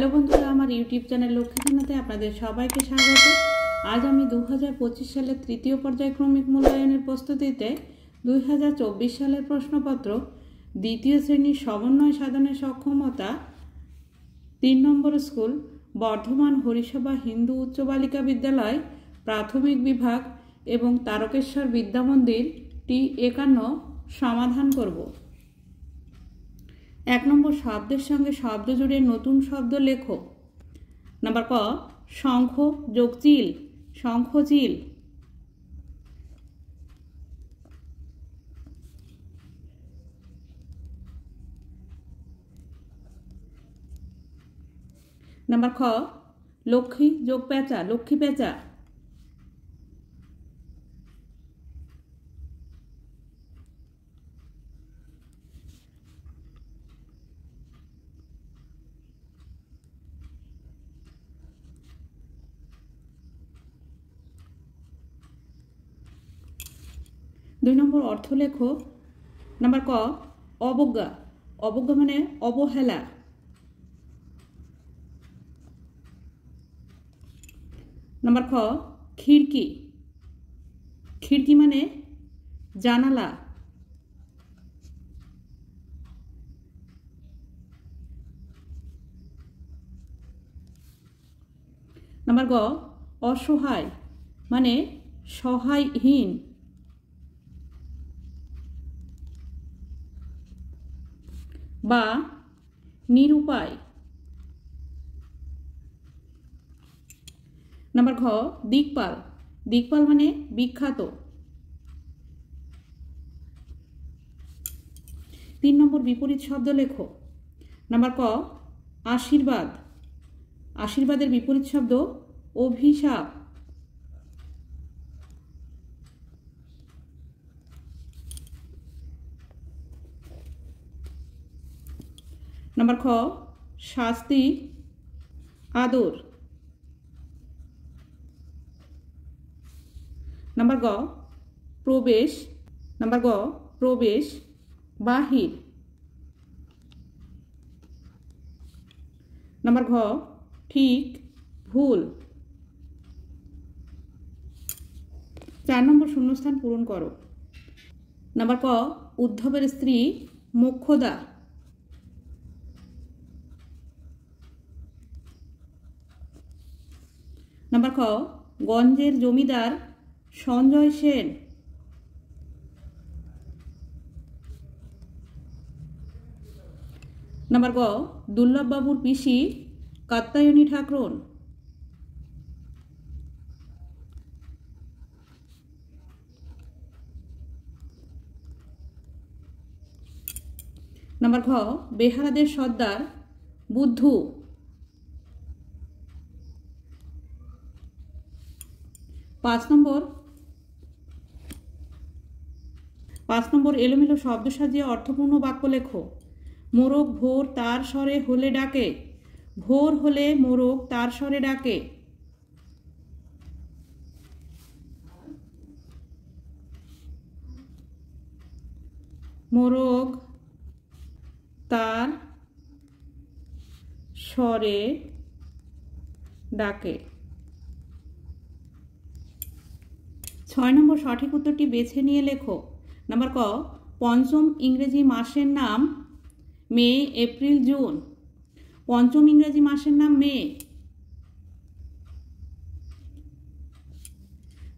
Hello বন্ধুরা, আমার YouTube channel লক্ষ্মীখানাতে আপনাদের সবাইকে স্বাগত। আজ আমি 2025 সালের তৃতীয় পর্যায়ক্রমিক মূল্যায়নের প্রস্তুতিতে 2024 সালের প্রশ্নপত্র দ্বিতীয় শ্রেণীর সমন্বয় সাধনে সক্ষমতা 3 নম্বর স্কুল বর্ধমান হরিসভা হিন্দু উচ্চ বালিকা বিদ্যালয় প্রাথমিক বিভাগ এবং তারকেশ্বর বিদ্যামন্দির T51 সমাধান করব। 1 নম্বর শব্দের সঙ্গে শব্দ জুড়ে নতুন শব্দ লেখো। নাম্বার ক, শঙ্খ যোগ চিল, শঙ্খচিল। নাম্বার খ, লক্ষ্মী যোগ পেঁচা, লক্ষ্মী পেঁচা। দুই নম্বর অর্থ লেখো। নাম্বার ক, অবজ্ঞা, অবজ্ঞা মানে অবহেলা। নাম্বার খ, খিড়কি, খিড়কি মানে জানালা। নাম্বার গ, অসহায় মানে সহায়হীন। বা নিরুপায়। নাম্বার ঘ, দিকপাল, দিকপাল মানে বিখ্যাত। 3 নম্বর বিপরীত শব্দ লেখো। নাম্বার ক, আশীর্বাদ, আশীর্বাদের বিপরীত শব্দ অভিশাপ। নাম্বার খ, শাস্তি আদর। নাম্বার গ, প্রবেশ, নাম্বার গ, প্রবেশ বাহির। নাম্বার ঘ, ঠিক ভুল। 4 নম্বর শূন্যস্থান পূরণ করো। নাম্বার ক, উদ্ধবের স্ত্রী মোক্ষদা। নাম্বার খ, গঞ্জের জমিদার সঞ্জয় সেন। নাম্বার গ, দুর্লভবাবুর পিসি কাত্যায়নী ঠাকরুন। নাম্বার ঘ, বেহারাদের সর্দার বুদ্ধু। 5 নম্বর এলোমেলো শব্দ সাজিয়ে অর্থপূর্ণ বাক্য লেখো। মোরগ ভোর তার স্বরে হলে ডাকে, ভোর হলে মোরগ তার স্বরে ডাকে। মোরগ তার স্বরে ডাকে। 6 নম্বর সঠিক উত্তরটি বেছে নিয়ে লেখো। নাম্বার ক, পঞ্চম ইংরেজি মাসের নাম মে, এপ্রিল, জুন। পঞ্চম ইংরেজি মাসের নাম মে।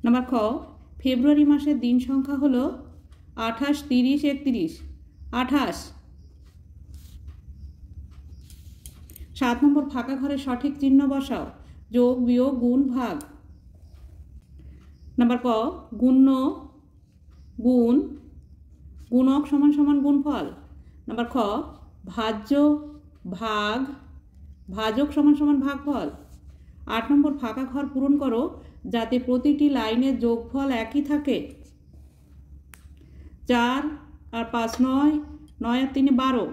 নাম্বার খ, ফেব্রুয়ারি মাসের দিন সংখ্যা হলো 28, 30, 31, 28। 7 নম্বর ফাঁকা ঘরে সঠিক চিহ্ন বসাও। যোগ, বিয়োগ, গুণ, ভাগ। নাম্বার ক, গুণ্য গুণ, গুণক সমান সমান গুণফল। নাম্বার খ, ভাজ্য ভাগ, ভাজক সমান সমান ভাগফল। 8 নম্বর ফাঁকা ঘর পূরণ করো যাতে প্রতিটি লাইনের যোগফল একই থাকে। 4 আর 5 9, 9 আর 3 12,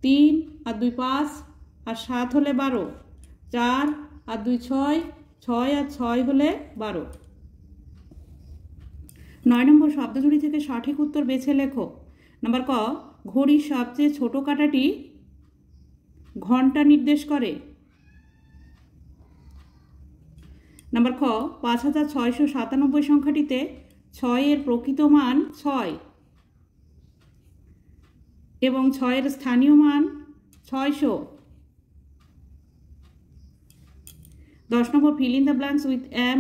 3 আর 2 5 আর 7 হলে 12, 4 আর 2 6, 6 আর 6 হলে 12। 9 নম্বর শব্দজুড়ি থেকে সঠিক উত্তর বেছে লেখো। নাম্বার ক, ঘড়ির সবচেয়ে ছোট কাঁটাটি ঘন্টা নির্দেশ করে। নাম্বার খ 5697 সংখ্যাটিতে 6 এর প্রকৃত মান 6 এবং 6 এর স্থানীয় মান 600। 10 নম্বর fill in the blanks with am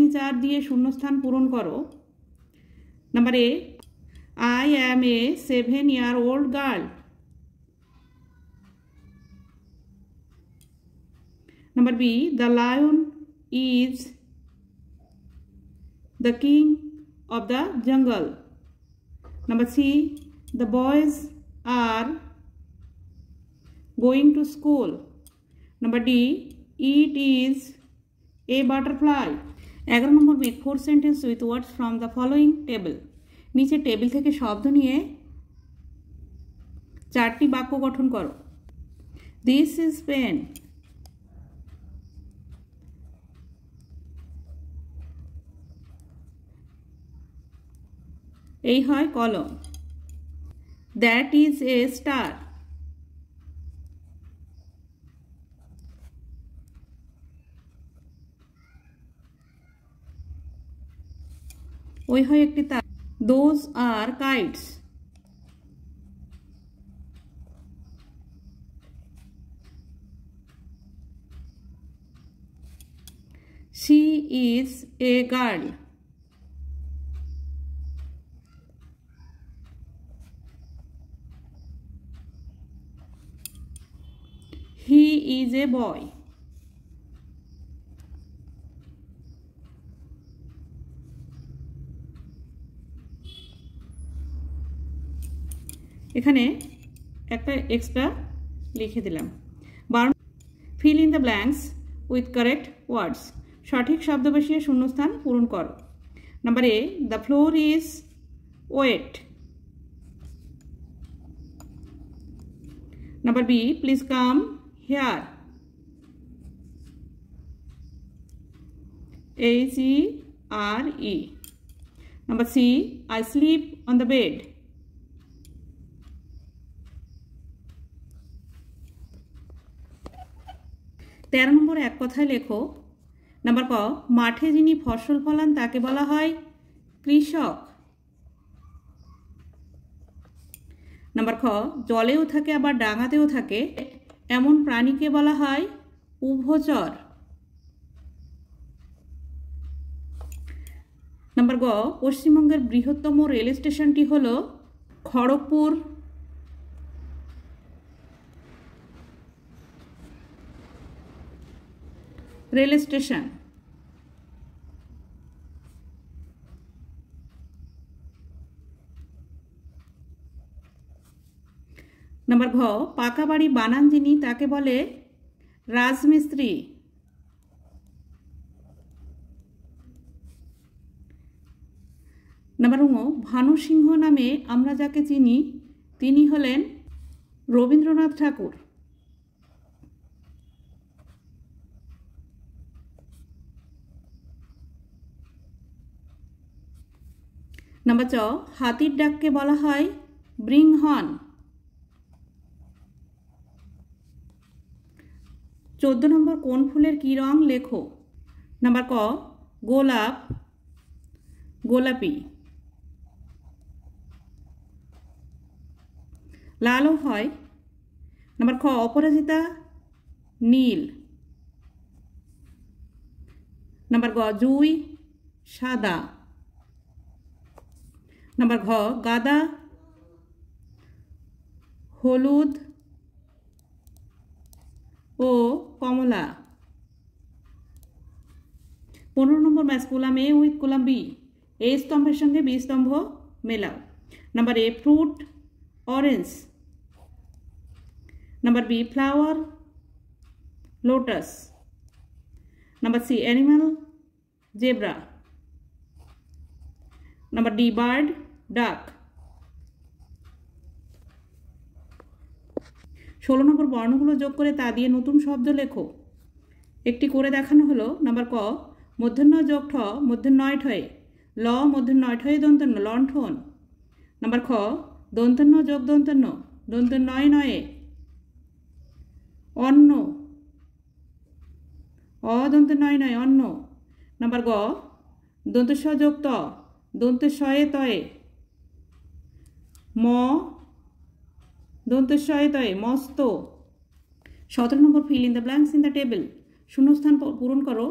is are দিয়ে শূন্যস্থান পূরণ করো। Number A I am a 7-year-old girl. Number B, the lion is the king of the jungle. Number C, the boys are going to school. Number D, it is a butterfly. 11 number make 4 sentences with words from the following table. নিচে table থেকে শব্দ নিয়ে 4টি বাক্য গঠন করো। This is pen. এই হয় কলম। That is a star. ওই হয় একটি তার। Those are kites. She is a girl. He is a boy. এখানে একটা এক্সট্রা লিখে দিলাম। Fill in the blanks with correct words. সঠিক শব্দ বসিয়ে শূন্যস্থান পূরণ করো। Number A, the floor is wet. Number B, please come here. HERE. Number C, I sleep on the bed. তেরো নম্বর এক কথায় লেখো। নাম্বার ক, মাঠে যিনি ফসল ফলান তাকে বলা হয় কৃষক। নাম্বার খ, জলেও থাকে আবার ডাঙাতেও থাকে এমন প্রাণীকে বলা হয় উভচর। নাম্বার গ, পশ্চিমবঙ্গের বৃহত্তম রেল স্টেশনটি হল খড়গপুর। Rail station. নাম্বার ঘ, পাকা বাড়ি বানান যিনি তাকে বলে রাজমিস্ত্রি। নাম্বার ঙ, ভানু সিংহ নামে আমরা যাকে চিনি তিনি হলেন রবীন্দ্রনাথ ঠাকুর। নাম্বার চ, হাতির ডাককে বলা হয় ব্রিং হর্ন। 14 নম্বর কোন ফুলের কি রং লেখো। নাম্বার ক, গোলাপ গোলাপি। লালও হয়। নাম্বার খ, অপরাজিতা নীল। নাম্বার গ, জুই সাদা। নাম্বার ঘ, গাঁদা হলুদ ও কমলা। 15 নম্বর match column A with column B. A স্তম্ভের সঙ্গে বি স্তম্ভ মেলাও। Number A, fruit orange. Number B, flower lotus. Number C, animal zebra. Number D, bird duck. 16 নম্বর বর্ণগুলো যোগ করে তা দিয়ে নতুন শব্দ লেখো। একটি করে দেখানো হলো। নাম্বার ক, মূর্ধন্য যোগ ঠ মূর্ধন্যয় ঠয়ে ল মূর্ধন্যয় ঠয়ে দন্তন্য লণ্ঠন। নাম্বার খ, দন্তন্য যোগ দন্তন্য দন্তন্যয় নয়ে অন্ন দন্তে নয় নয় অন্য। নাম্বার গ দন্তেশ যোগ ত দন্তেশ শয়ে তয়ে ম দন্তেশ শয়ে তয়ে মস্ত। 17 নম্বর fill in the blanks in the table, শূন্যস্থান পূরণ করো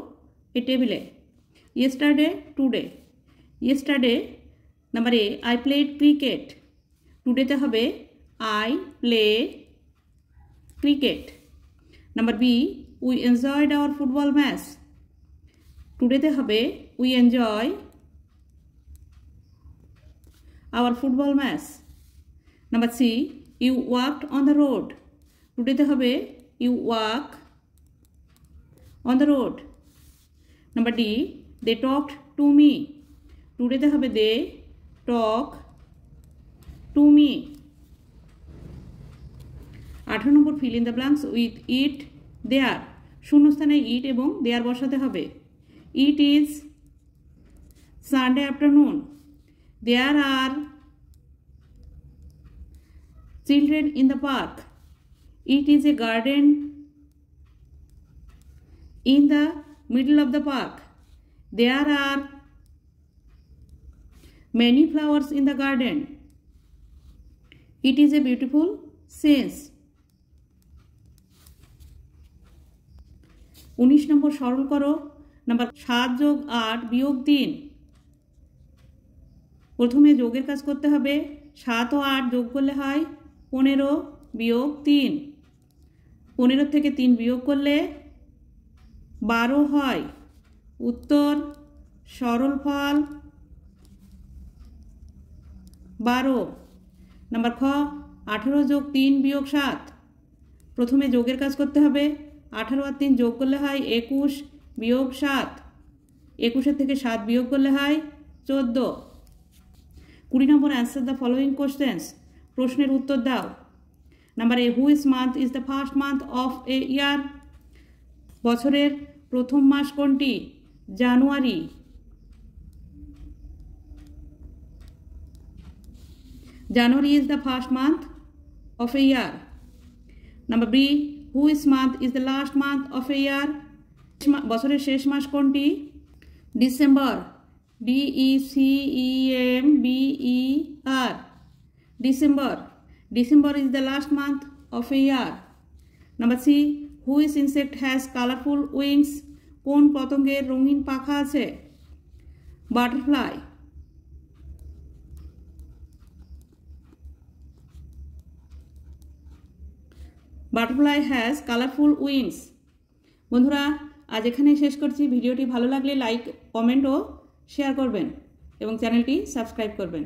এই টেবিলে। Yesterday today, yesterday number A I played cricket, টুডেতে হবে I play cricket. Number B we enjoyed our football match, টুডেতে হবে we enjoy our football match. Number C you walked on the road, টুডেতে হবে you walk on the road. Number D they talked to me, টুডেতে হবে they talk to me. 18 নম্বর fill in the blanks with it there, শূন্যস্থানে it এবং there বসাতে হবে। It is Sunday afternoon, there are children in the park, it is a garden in the middle of the park, there are many flowers in the garden, it is a beautiful scene। 19 নম্বর সরল করো। Number 7 যোগ 8 বিয়োগ 3, প্রথমে যোগের কাজ করতে হবে। 7 ও 8 যোগ করলে হয় 15 বিয়োগ 3, 15 থেকে 3 বিয়োগ করলে 12 হয়। উত্তর সরল ফল 12। নাম্বার খ 18 যোগ 3 বিয়োগ 7, প্রথমে যোগের কাজ করতে হবে। 18 আর 3 যোগ করলে হয় 21 বিয়োগ 7, 21 থেকে 7 বিয়োগ করলে হয় 14। 20 নম্বর অ্যান্সার দ্য ফলোয়িং কোশ্চেন্স, প্রশ্নের উত্তর দাও। Number A which month is the first month of a year, বছরের প্রথম মাস কোনটি? January. January is the first month of a year. Number B which month is the last month of a year, বছরের শেষ মাস কোনটি? December, DECEMBER, December. December is the last month of a year. Number C which insect has colourful wings, কোন পতঙ্গের রঙিন পাখা আছে? Butterfly. Butterfly has colourful wings. বন্ধুরা আজ এখানেই শেষ করছি। ভিডিওটি ভালো লাগলে লাইক, কমেন্ট ও শেয়ার করবেন এবং চ্যানেলটি সাবস্ক্রাইব করবেন।